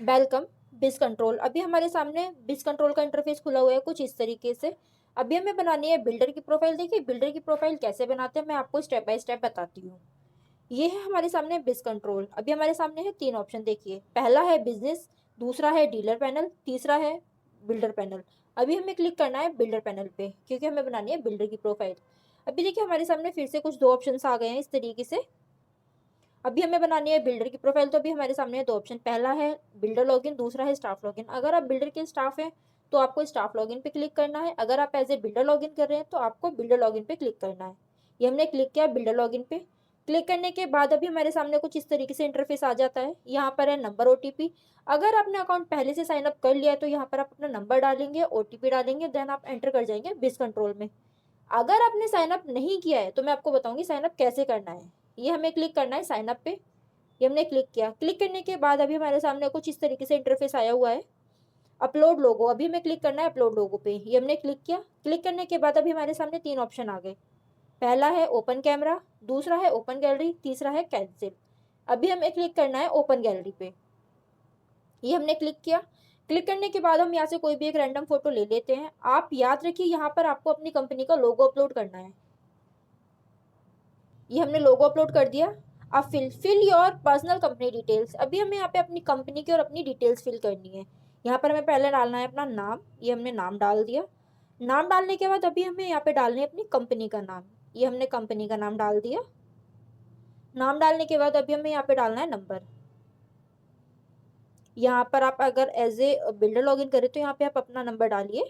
Welcome बिज control. अभी हमारे सामने बिज कंट्रोल का इंटरफेस खुला हुआ है कुछ इस तरीके से। अभी हमें बनानी है बिल्डर की प्रोफाइल। देखिए बिल्डर की प्रोफाइल कैसे बनाते हैं मैं आपको स्टेप बाय स्टेप बताती हूँ। ये है हमारे सामने बिज कंट्रोल। अभी हमारे सामने है तीन ऑप्शन। देखिए पहला है बिजनेस, दूसरा है डीलर पैनल, तीसरा है बिल्डर पैनल। अभी हमें क्लिक करना है बिल्डर पैनल पे क्योंकि हमें बनानी है बिल्डर की प्रोफाइल। अभी देखिए हमारे सामने फिर से कुछ दो ऑप्शन आ गए हैं इस तरीके से। अभी हमें बनानी है बिल्डर की प्रोफाइल तो अभी हमारे सामने दो ऑप्शन, पहला है बिल्डर लॉगिन, दूसरा है स्टाफ लॉगिन। अगर आप बिल्डर के स्टाफ हैं तो आपको स्टाफ लॉगिन पे क्लिक करना है, अगर आप एज ए बिल्डर लॉगिन कर रहे हैं तो आपको बिल्डर लॉगिन पे क्लिक करना है। ये हमने क्लिक किया बिल्डर लॉगिन पे। क्लिक करने के बाद अभी हमारे सामने कुछ इस तरीके से इंटरफेस आ जाता है। यहाँ पर है नंबर, ओटीपी। अगर आपने अकाउंट पहले से साइन अप कर लिया है तो यहाँ पर आप अपना नंबर डालेंगे, ओटीपी डालेंगे, देन आप एंटर कर जाएंगे बिज कंट्रोल में। अगर आपने साइन अप नहीं किया है तो मैं आपको बताऊंगी साइन अप कैसे करना है। ये हमें क्लिक करना है साइन अप पे। ये हमने क्लिक किया। क्लिक करने के बाद अभी हमारे सामने कुछ इस तरीके से इंटरफेस आया हुआ है। अपलोड लोगो, अभी हमें क्लिक करना है अपलोड लोगो पे। ये हमने क्लिक किया। क्लिक करने के बाद अभी हमारे सामने तीन ऑप्शन आ गए। पहला है ओपन कैमरा, दूसरा है ओपन गैलरी, तीसरा है कैंसिल। अभी हमें क्लिक करना है ओपन गैलरी पे। ये हमने क्लिक किया। क्लिक करने के बाद हम यहाँ से कोई भी एक रैंडम फोटो ले लेते हैं। आप याद रखिए यहाँ पर आपको अपनी कंपनी का लोगो अपलोड करना है। ये हमने लोगो अपलोड कर दिया। अब fill your personal company details. अभी हमें यहाँ पे अपनी कंपनी की और अपनी डिटेल्स फिल करनी है। यहाँ पर हमें पहले डालना है अपना नाम। ये हमने नाम डाल दिया। नाम डालने के बाद अभी हमें यहाँ पे डालनी है अपनी कंपनी का नाम। ये हमने कंपनी का नाम डाल दिया। नाम डालने के बाद अभी हमें यहाँ पे डालना है नंबर। यहाँ पर आप अगर एज ए बिल्डर लॉगिन करें तो यहाँ पे आप अपना नंबर डालिए।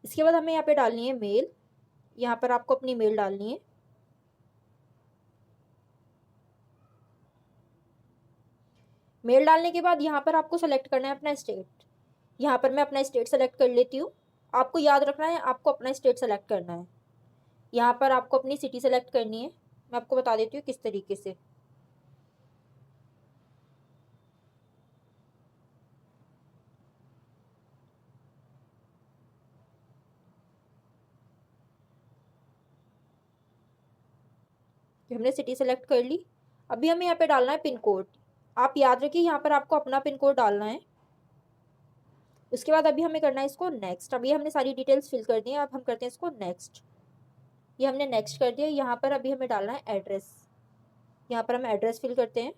इसके बाद हमें यहाँ पे डालनी है मेल। यहाँ पर आपको अपनी मेल डालनी है। मेल डालने के बाद यहाँ पर आपको सेलेक्ट करना है अपना स्टेट। यहाँ पर मैं अपना स्टेट सेलेक्ट कर लेती हूँ। आपको याद रखना है आपको अपना स्टेट सेलेक्ट करना है। यहाँ पर आपको अपनी सिटी सेलेक्ट करनी है। मैं आपको बता देती हूँ किस तरीके से। हमने सिटी सेलेक्ट कर ली। अभी हमें यहाँ पे डालना है पिन कोड। आप याद रखिए यहाँ पर आपको अपना पिन कोड डालना है। उसके बाद अभी हमें करना है इसको नेक्स्ट। अभी हमने सारी डिटेल्स फिल कर दी है, अब हम करते हैं इसको नेक्स्ट। ये हमने नेक्स्ट कर दिया। यहाँ पर अभी हमें डालना है एड्रेस। यहाँ पर हम एड्रेस फिल करते हैं।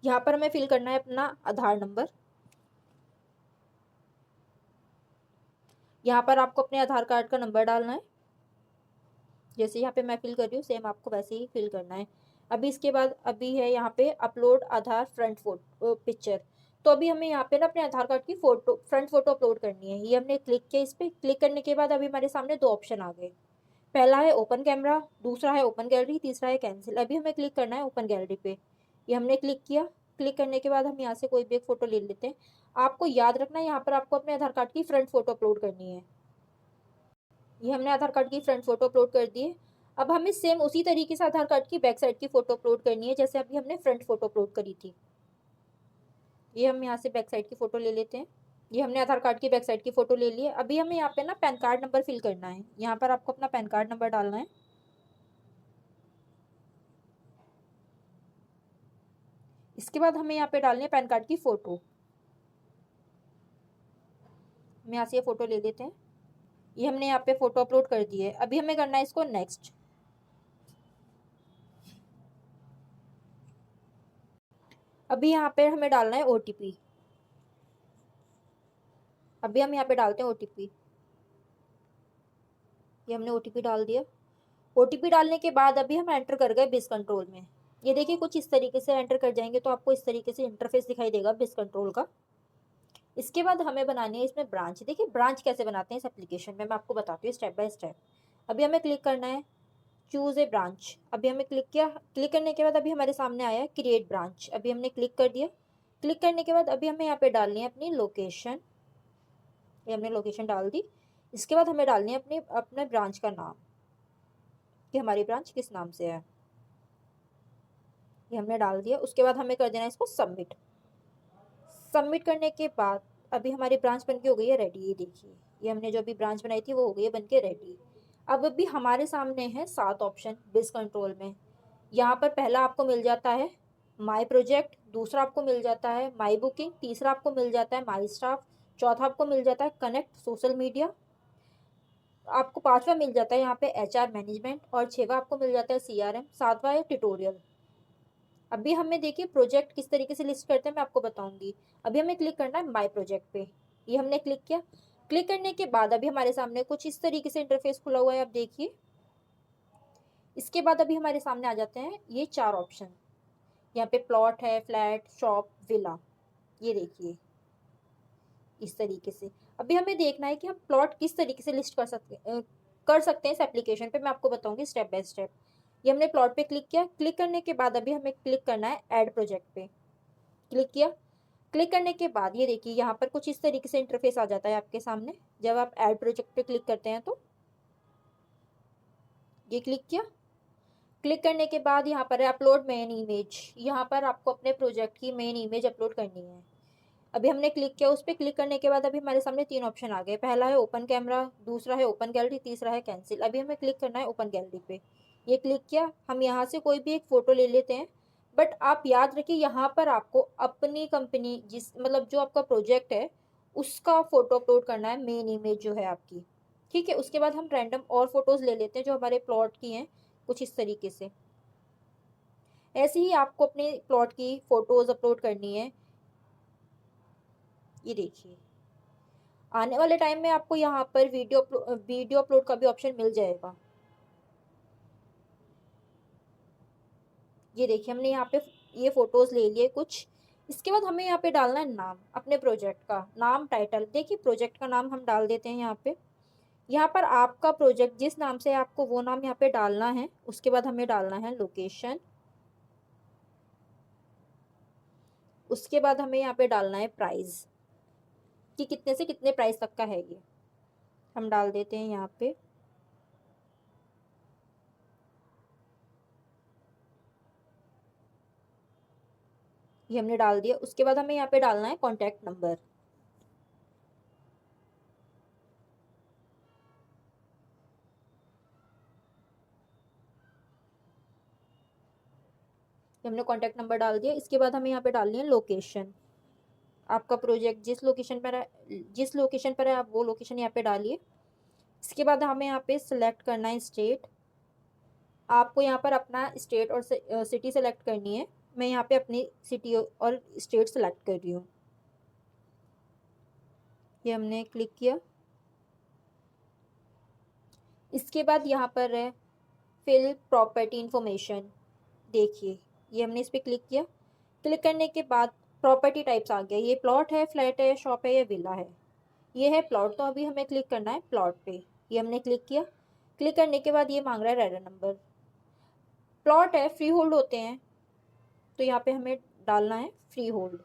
यहाँ पर हमें फिल करना है अपना आधार नंबर। यहाँ पर आपको अपने आधार कार्ड का नंबर डालना है। जैसे यहाँ पे मैं फिल कर रही हूँ सेम आपको वैसे ही फिल करना है। अभी इसके बाद अभी है यहाँ पे अपलोड आधार फ्रंट फोटो पिक्चर। तो अभी हमें यहाँ पे ना अपने आधार कार्ड की फोटो फ्रंट फोटो अपलोड करनी है। ये हमने क्लिक किया। इस पर क्लिक करने के बाद अभी हमारे सामने दो ऑप्शन आ गए। पहला है ओपन कैमरा, दूसरा है ओपन गैलरी, तीसरा है कैंसिल। अभी हमें क्लिक करना है ओपन गैलरी पे। ये हमने क्लिक किया। क्लिक करने के बाद हम यहाँ से कोई भी एक फोटो ले लेते हैं। आपको याद रखना है यहाँ पर आपको अपने आधार कार्ड की फ्रंट फोटो अपलोड करनी है। ये हमने आधार कार्ड की फ्रंट फोटो अपलोड कर दी है। अब हमें सेम उसी तरीके से आधार कार्ड की बैक साइड की फोटो अपलोड करनी है जैसे अभी हमने फ्रंट फोटो अपलोड करी थी। ये हम यहाँ से बैक साइड की फोटो ले लेते हैं। ये हमने आधार कार्ड की बैक साइड की फोटो ले ली है। अभी हमें यहाँ पे ना पैन कार्ड नंबर फिल करना है। यहाँ पर आपको अपना पैन कार्ड नंबर डालना है। इसके बाद हमें यहाँ पे डालनी है पैन कार्ड की फोटो। हम यहाँ से ये फोटो ले लेते हैं। ये हमने यहाँ पे फोटो अपलोड कर दी है। अभी हमें करना है इसको नेक्स्ट। अभी यहाँ पे हमें डालना है ओटीपी। अभी हम यहाँ पे डालते हैं ओटीपी। ये हमने ओटीपी डाल दिया। ओटीपी डालने के बाद अभी हम एंटर कर गए बिज कंट्रोल में। ये देखिए कुछ इस तरीके से एंटर कर जाएंगे तो आपको इस तरीके से इंटरफेस दिखाई देगा बिज कंट्रोल का। इसके बाद हमें बनानी है इसमें ब्रांच। देखिए ब्रांच कैसे बनाते हैं इस एप्लीकेशन में मैं आपको बताती हूँ स्टेप बाय स्टेप। अभी हमें क्लिक करना है चूज ए ब्रांच। अभी हमें क्लिक किया। क्लिक करने के बाद अभी हमारे सामने आया है क्रिएट ब्रांच। अभी हमने क्लिक कर दिया। क्लिक करने के बाद अभी हमें यहाँ पे डालनी है अपनी लोकेशन। ये हमने लोकेशन डाल दी। इसके बाद हमें डालनी है अपने ब्रांच का नाम कि हमारी ब्रांच किस नाम से है। ये हमने डाल दिया। उसके बाद हमें कर देना है इसको सबमिट। सबमिट करने के बाद अभी हमारी ब्रांच बनके हो गई है रेडी। ये देखिए ये हमने जो अभी ब्रांच बनाई थी वो हो गई है बनके रेडी। अब अभी हमारे सामने है 7 ऑप्शन बिज कंट्रोल में। यहाँ पर पहला आपको मिल जाता है माई प्रोजेक्ट, दूसरा आपको मिल जाता है माई बुकिंग, तीसरा आपको मिल जाता है माई स्टाफ, चौथा आपको मिल जाता है कनेक्ट सोशल मीडिया, आपको पांचवा मिल जाता है यहाँ पे एचआर मैनेजमेंट, और छठवा आपको मिल जाता है सीआरएम, सातवां है ट्यूटोरियल। अभी हमें देखिए प्रोजेक्ट किस तरीके से लिस्ट करते हैं मैं आपको बताऊंगी। अभी हमें क्लिक करना है माई प्रोजेक्ट पे, ये हमने क्लिक किया। क्लिक करने के बाद अभी हमारे सामने कुछ इस तरीके से इंटरफेस खुला हुआ है, आप देखिए। इसके बाद अभी हमारे सामने आ जाते हैं ये चार ऑप्शन। यहाँ पे प्लॉट है, फ्लैट, शॉप, विला, ये देखिए इस तरीके से। अभी हमें देखना है कि हम प्लॉट किस तरीके से लिस्ट कर सकते हैं इस एप्लीकेशन पे, मैं आपको बताऊंगी स्टेप बाय स्टेप। ये हमने प्लॉट पे क्लिक किया। क्लिक करने के बाद अभी हमें क्लिक करना है ऐड प्रोजेक्ट पे, क्लिक किया। क्लिक करने के बाद ये देखिए यहाँ पर कुछ इस तरीके से इंटरफेस आ जाता है आपके सामने जब आप ऐड प्रोजेक्ट पे क्लिक करते हैं तो। ये क्लिक किया। क्लिक करने के बाद यहाँ पर है अपलोड मेन इमेज, यहाँ पर आपको अपने प्रोजेक्ट की मेन इमेज अपलोड करनी है। अभी हमने क्लिक किया उस पर। क्लिक करने के बाद अभी हमारे सामने तीन ऑप्शन आ गए। पहला है ओपन कैमरा, दूसरा है ओपन गैलरी, तीसरा है कैंसिल। अभी हमें क्लिक करना है ओपन गैलरी पे, ये क्लिक किया। हम यहाँ से कोई भी एक फ़ोटो ले लेते हैं, बट आप याद रखिए यहाँ पर आपको अपनी कंपनी जिस मतलब जो आपका प्रोजेक्ट है उसका फ़ोटो अपलोड करना है, मेन इमेज जो है आपकी, ठीक है। उसके बाद हम रैंडम और फोटोज़ ले लेते हैं जो हमारे प्लॉट की हैं, कुछ इस तरीके से। ऐसे ही आपको अपने प्लॉट की फ़ोटोज़ अपलोड करनी है। ये देखिए आने वाले टाइम में आपको यहाँ पर वीडियो अपलोड का भी ऑप्शन मिल जाएगा। ये देखिए हमने यहाँ पे ये फोटोज़ ले लिए कुछ। इसके बाद हमें यहाँ पे डालना है नाम, अपने प्रोजेक्ट का नाम, टाइटल। देखिए प्रोजेक्ट का नाम हम डाल देते हैं यहाँ पे। यहाँ पर आपका प्रोजेक्ट जिस नाम से है आपको वो नाम यहाँ पे डालना है। उसके बाद हमें डालना है लोकेशन। उसके बाद हमें यहाँ पे डालना है प्राइस, कि कितने से कितने प्राइस तक का है, ये हम डाल देते हैं यहाँ पे। ये हमने डाल दिया। उसके बाद हमें यहाँ पे डालना है कॉन्टैक्ट नंबर। ये हमने कॉन्टैक्ट नंबर डाल दिया। इसके बाद हमें यहाँ पे डालनी है लोकेशन। आपका प्रोजेक्ट जिस लोकेशन पर है आप वो लोकेशन यहाँ पे डालिए। इसके बाद हमें यहाँ पे सिलेक्ट करना है स्टेट। आपको यहाँ पर अपना स्टेट और सिटी सेलेक्ट करनी है। मैं यहाँ पे अपनी सिटी और स्टेट सेलेक्ट कर रही हूँ। ये हमने क्लिक किया। इसके बाद यहाँ पर है फिल प्रॉपर्टी इंफॉर्मेशन। देखिए ये हमने इस पर क्लिक किया। क्लिक करने के बाद प्रॉपर्टी टाइप्स आ गया। ये प्लॉट है, फ्लैट है, शॉप है या विला है। ये है प्लॉट, तो अभी हमें क्लिक करना है प्लॉट पे। ये हमने क्लिक किया। क्लिक करने के बाद ये मांग रहा है रेडर नंबर। प्लॉट है, फ्री होल्ड होते हैं, तो यहाँ पे हमें डालना है फ्री होल्ड,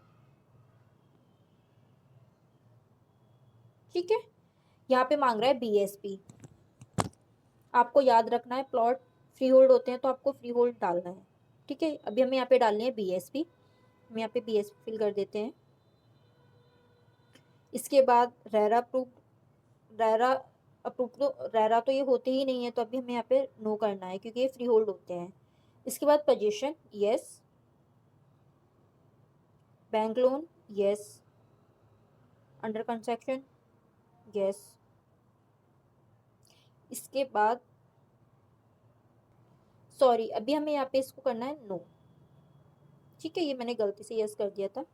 ठीक है। यहाँ पे मांग रहा है बीएसपी। आपको याद रखना है प्लॉट फ्री होल्ड होते हैं तो आपको फ्री होल्ड डालना है, ठीक है। अभी हमें यहाँ पे डालनी है बीएसपी। हम यहाँ पे बीएसपी फिल कर देते हैं। इसके बाद रेरा अप्रूव, रेरा अप्रूव तो रेरा तो ये होते ही नहीं है, तो अभी हमें यहाँ पे नो करना है क्योंकि ये फ्री होल्ड होते हैं। इसके बाद position yes, bank loan yes, under construction yes. इसके बाद सॉरी, अभी हमें यहाँ पे इसको करना है नो, ठीक है। ये मैंने गलती से यस कर दिया था।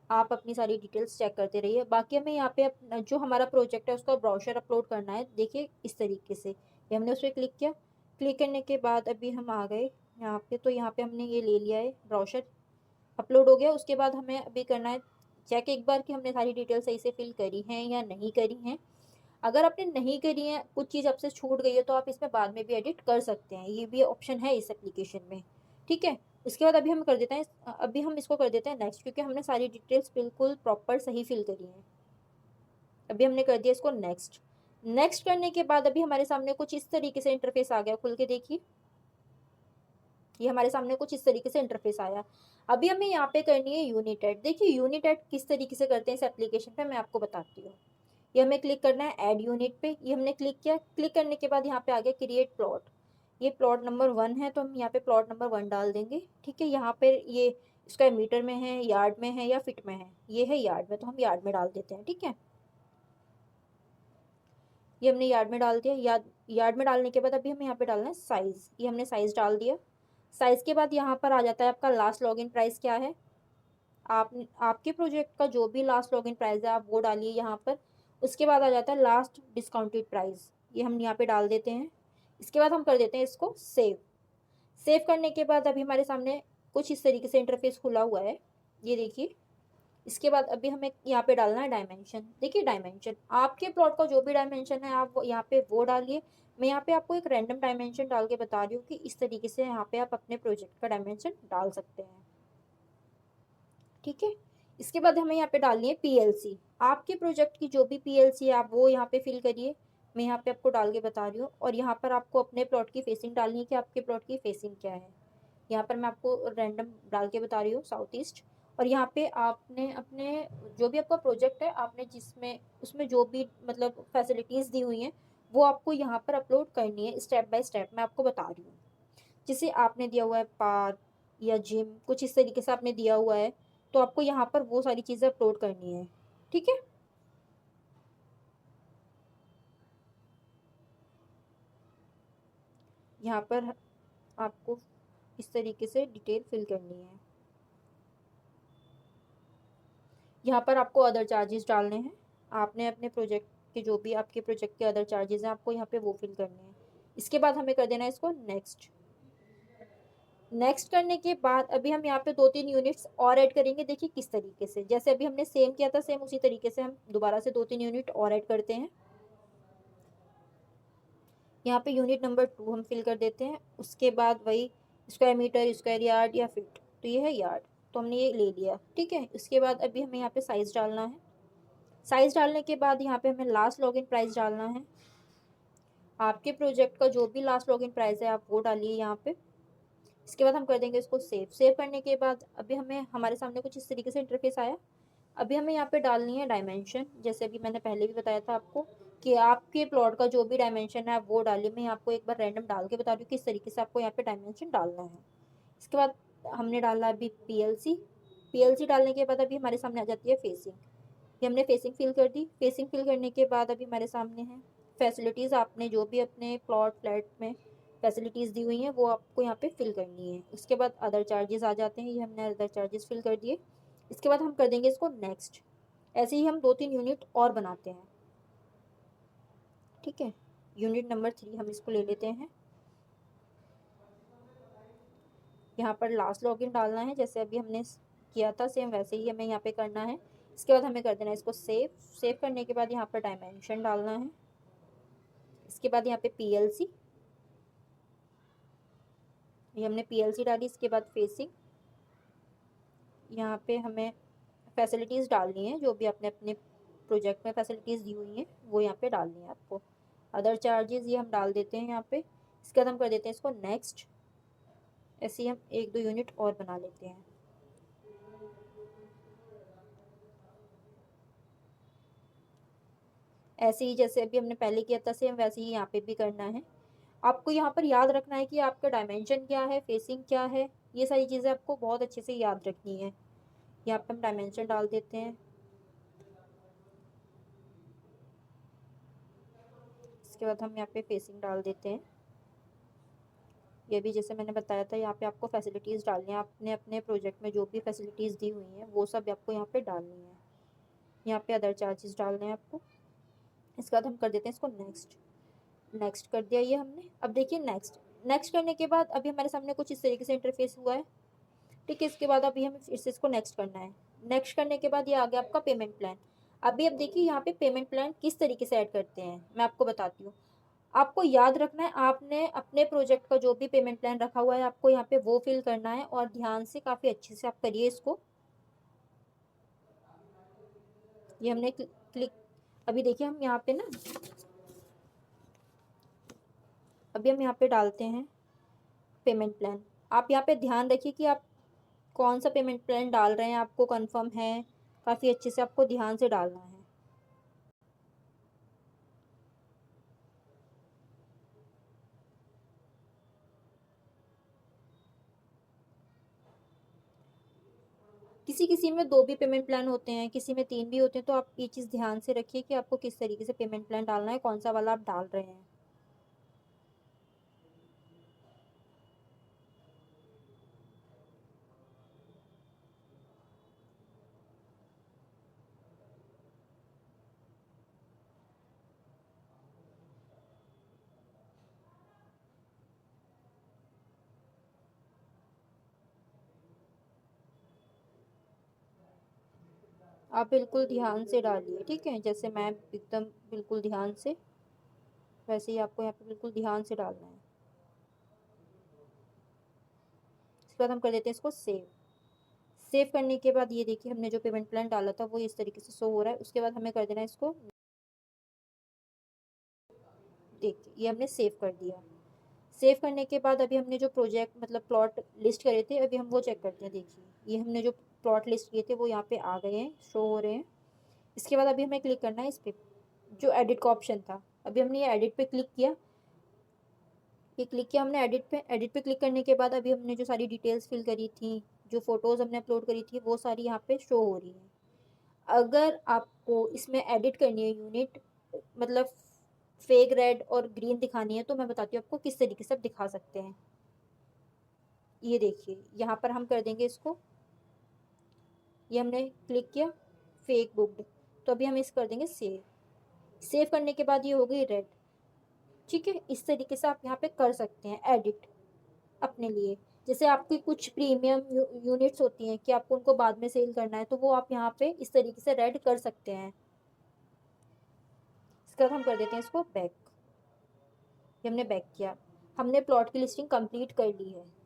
आप अपनी सारी डिटेल्स चेक करते रहिए। बाकी हमें यहाँ पे अपना जो हमारा प्रोजेक्ट है उसका ब्रोशर अपलोड करना है। देखिए इस तरीके से, ये हमने उस पर क्लिक किया। क्लिक करने के बाद अभी हम आ गए यहाँ पे, तो यहाँ पे हमने ये ले लिया है, ब्रोशर अपलोड हो गया। उसके बाद हमें अभी करना है चेक एक बार कि हमने सारी डिटेल सही से फिल करी हैं या नहीं करी हैं। अगर आपने नहीं करी है, कुछ चीज़ आपसे छूट गई है, तो आप इसमें बाद में भी एडिट कर सकते हैं। ये भी ऑप्शन है इस एप्लीकेशन में, ठीक है। उसके बाद अभी हम कर देते हैं, अभी हम इसको कर देते हैं नेक्स्ट, क्योंकि हमने सारी डिटेल्स बिल्कुल प्रॉपर सही फिल करी हैं। अभी हमने कर दिया इसको नेक्स्ट। नेक्स्ट करने के बाद अभी हमारे सामने कुछ इस तरीके से इंटरफेस आ गया, खुल के देखिए। ये हमारे सामने कुछ इस तरीके से इंटरफेस आया। अभी हमें यहाँ पे करनी है यूनिटेड। देखिए यूनिटेड किस तरीके से करते हैं इस एप्लीकेशन पे, मैं आपको बताती हूँ। ये हमें क्लिक करना है ऐड यूनिट पे। ये हमने क्लिक किया। क्लिक करने के बाद यहाँ पे आ गया क्रिएट प्लॉट। ये प्लॉट नंबर 1 है तो हम यहाँ पे प्लॉट नंबर 1 डाल देंगे। ठीक है, यहाँ पर ये स्क्वायर मीटर में है, यार्ड में है या फिट में है, ये है यार्ड में, तो हम यार्ड में डाल देते हैं। ठीक है, ये हमने यार्ड में डाल दिया। यार्ड में डालने के बाद अभी हमें यहाँ पे डालना है साइज़, ये हमने साइज़ डाल दिया। साइज़ के बाद यहाँ पर आ जाता है आपका लास्ट लॉगिन प्राइस क्या है। आप आपके प्रोजेक्ट का जो भी लास्ट लॉगिन प्राइस है आप वो डालिए यहाँ पर। उसके बाद आ जाता है लास्ट डिस्काउंटेड प्राइस, ये हम यहाँ पे डाल देते हैं। इसके बाद हम कर देते हैं इसको सेव। सेव करने के बाद अभी हमारे सामने कुछ इस तरीके से इंटरफेस खुला हुआ है, ये देखिए। इसके बाद अभी हमें यहाँ पे डालना है डायमेंशन। देखिए डायमेंशन, आपके प्लॉट का जो भी डायमेंशन है आप यहाँ पे वो डालिए। मैं यहाँ पे आपको एक रैंडम डायमेंशन डाल के बता रही हूँ कि इस तरीके से यहाँ पे आप अपने प्रोजेक्ट का डायमेंशन डाल सकते हैं। ठीक है, इसके बाद हमें यहाँ पे डालनी है पीएलसी। आपके प्रोजेक्ट की जो भी पीएलसी है आप वो यहाँ पे फिल करिए। मैं यहाँ पे आपको डाल के बता रही हूँ। और यहाँ पर आपको अपने प्लॉट की फेसिंग डालनी है कि आपके प्लॉट की फेसिंग क्या है। यहाँ पर मैं आपको रैंडम डाल के बता रही हूँ साउथ ईस्ट। और यहाँ पे आपने अपने जो भी आपका प्रोजेक्ट है आपने जिसमें उसमें जो भी मतलब फैसिलिटीज़ दी हुई हैं वो आपको यहाँ पर अपलोड करनी है स्टेप बाय स्टेप, मैं आपको बता रही हूँ। जैसे आपने दिया हुआ है पार्क या जिम, कुछ इस तरीके से आपने दिया हुआ है तो आपको यहाँ पर वो सारी चीज़ें अपलोड करनी है। ठीक है, यहाँ पर आपको इस तरीके से डिटेल फिल करनी है। यहाँ पर आपको अदर चार्जेस डालने हैं। आपने अपने प्रोजेक्ट के जो भी आपके प्रोजेक्ट के अदर चार्जेस हैं आपको यहाँ पे वो फिल करने हैं। इसके बाद हमें कर देना है इसको नेक्स्ट। नेक्स्ट करने के बाद अभी हम यहाँ पे 2-3 यूनिट्स और ऐड करेंगे। देखिए किस तरीके से, जैसे अभी हमने सेम किया था सेम उसी तरीके से हम दोबारा से 2-3 यूनिट और ऐड करते हैं। यहाँ पे यूनिट नंबर 2 हम फिल कर देते हैं। उसके बाद वही स्क्वायर मीटर, स्क्वायर यार्ड या फीट, तो ये है यार्ड, तो हमने ये ले लिया। ठीक है, उसके बाद अभी हमें यहाँ पे साइज़ डालना है। साइज़ डालने के बाद यहाँ पे हमें लास्ट लॉगिन प्राइस डालना है। आपके प्रोजेक्ट का जो भी लास्ट लॉगिन प्राइस है आप वो डालिए यहाँ पे। इसके बाद हम कर देंगे इसको सेव। सेव करने के बाद अभी हमें हमारे सामने कुछ इस तरीके से इंटरफेस आया। अभी हमें यहाँ पे डालनी है डायमेंशन, जैसे अभी मैंने पहले भी बताया था आपको कि आपके प्लॉट का जो भी डायमेंशन है आप वो डालिए। मैं आपको एक बार रैंडम डाल के बता रही हूँ किस तरीके से आपको यहाँ पे डायमेंशन डालना है। इसके बाद हमने डाला अभी पीएलसी। पीएलसी डालने के बाद अभी हमारे सामने आ जाती है फेसिंग। ये हमने फेसिंग फिल कर दी। फेसिंग फिल करने के बाद अभी हमारे सामने है फैसिलिटीज़। आपने जो भी अपने प्लॉट फ्लैट में फैसिलिटीज़ दी हुई हैं वो आपको यहाँ पे फिल करनी है। उसके बाद अदर चार्जेस आ जाते हैं, ये हमने अदर चार्जेस फिल कर दिए। इसके बाद हम कर देंगे इसको नेक्स्ट। ऐसे ही हम 2-3 यूनिट और बनाते हैं। ठीक है, यूनिट नंबर 3 हम इसको ले लेते हैं। यहाँ पर लास्ट लॉगिन डालना है, जैसे अभी हमने किया था सेम वैसे ही हमें यहाँ पे करना है। इसके बाद हमें कर देना है इसको सेव। सेव करने के बाद यहाँ पर डायमेंशन डालना है। इसके बाद यहाँ पे पीएलसी, ये हमने पीएलसी डाली। इसके बाद फेसिंग, यहाँ पे हमें फैसिलिटीज़ डालनी है जो भी आपने अपने प्रोजेक्ट में फैसिलिटीज़ दी हुई हैं वो यहाँ पे डालनी है आपको। अदर चार्जेस ये हम डाल देते हैं यहाँ पे। इसके बाद हम कर देते हैं इसको नेक्स्ट। ऐसे ही हम 1-2 यूनिट और बना लेते हैं। ऐसे ही जैसे अभी हमने पहले किया था सेम वैसे ही यहाँ पे भी करना है। आपको यहाँ पर याद रखना है कि आपका डायमेंशन क्या है, फेसिंग क्या है, ये सारी चीज़ें आपको बहुत अच्छे से याद रखनी है। यहाँ पे हम डायमेंशन डाल देते हैं। इसके बाद हम यहाँ पे फेसिंग डाल देते हैं। ये भी जैसे मैंने बताया था यहाँ पे आपको फैसिलिटीज़ डालनी है। आपने अपने प्रोजेक्ट में जो भी फैसिलिटीज़ दी हुई हैं वो सब आपको यहाँ पे डालनी है। यहाँ पे अदर चार्जेस डालने हैं आपको। इसके बाद हम कर देते हैं इसको नेक्स्ट। नेक्स्ट कर दिया ये हमने। अब देखिए नेक्स्ट। नेक्स्ट करने के बाद अभी हमारे सामने कुछ इस तरीके से इंटरफेस हुआ है। ठीक है, इसके बाद अभी हमें फिर से इसको नेक्स्ट करना है। नेक्स्ट करने के बाद ये आ गया आपका पेमेंट प्लान। अभी अब देखिए यहाँ पे पेमेंट प्लान किस तरीके से ऐड करते हैं मैं आपको बताती हूँ। आपको याद रखना है आपने अपने प्रोजेक्ट का जो भी पेमेंट प्लान रखा हुआ है आपको यहाँ पे वो फिल करना है और ध्यान से काफ़ी अच्छे से आप करिए इसको। ये हमने क्लिक। अभी देखिए हम यहाँ पे ना अभी हम यहाँ पे डालते हैं पेमेंट प्लान। आप यहाँ पे ध्यान रखिए कि आप कौन सा पेमेंट प्लान डाल रहे हैं, आपको कंफर्म है। काफ़ी अच्छे से आपको ध्यान से डालना है। किसी किसी में 2 भी पेमेंट प्लान होते हैं, किसी में 3 भी होते हैं, तो आप ये चीज़ ध्यान से रखिए कि आपको किस तरीके से पेमेंट प्लान डालना है, कौन सा वाला आप डाल रहे हैं। आप बिल्कुल ध्यान से डालिए, ठीक है, जैसे मैं एकदम बिल्कुल ध्यान से, वैसे ही आपको यहाँ पे बिल्कुल ध्यान से डालना है। इसके बाद हम कर देते हैं इसको सेव। सेव करने के बाद ये देखिए हमने जो पेमेंट प्लान डाला था वो इस तरीके से शो हो रहा है। उसके बाद हमें कर देना है इसको, देखिए ये हमने सेव कर दिया। सेव करने के बाद अभी हमने जो प्रोजेक्ट मतलब प्लॉट लिस्ट करे थे, अभी हम वो चेक करते हैं। देखिए ये हमने जो प्लॉट लिस्ट किए थे वो यहाँ पे आ गए हैं, शो हो रहे हैं। इसके बाद अभी हमें क्लिक करना है इस पर, जो एडिट का ऑप्शन था। अभी हमने ये एडिट पे क्लिक किया, ये क्लिक किया हमने एडिट पे। एडिट पे क्लिक करने के बाद अभी हमने जो सारी डिटेल्स फिल करी थी, जो फोटोज़ हमने अपलोड करी थी, वो सारी यहाँ पे शो हो रही हैं। अगर आपको इसमें एडिट करनी है यूनिट, मतलब फेक रेड और ग्रीन दिखानी है, तो मैं बताती हूँ आपको किस तरीके से आप दिखा सकते हैं। ये देखिए यहाँ पर हम कर देंगे इसको, ये हमने क्लिक किया फेक बुक्ड, तो अभी हम इस कर देंगे सेव। सेव करने के बाद ये हो गई रेड, ठीक है। इस तरीके से आप यहाँ पे कर सकते हैं एडिट अपने लिए। जैसे आपकी कुछ प्रीमियम यूनिट्स होती हैं कि आपको उनको बाद में सेल करना है, तो वो आप यहाँ पे इस तरीके से रेड कर सकते हैं। इसके बाद हम कर देते हैं इसको बैक। ये हमने बैक किया, हमने प्लॉट की लिस्टिंग कंप्लीट कर ली है।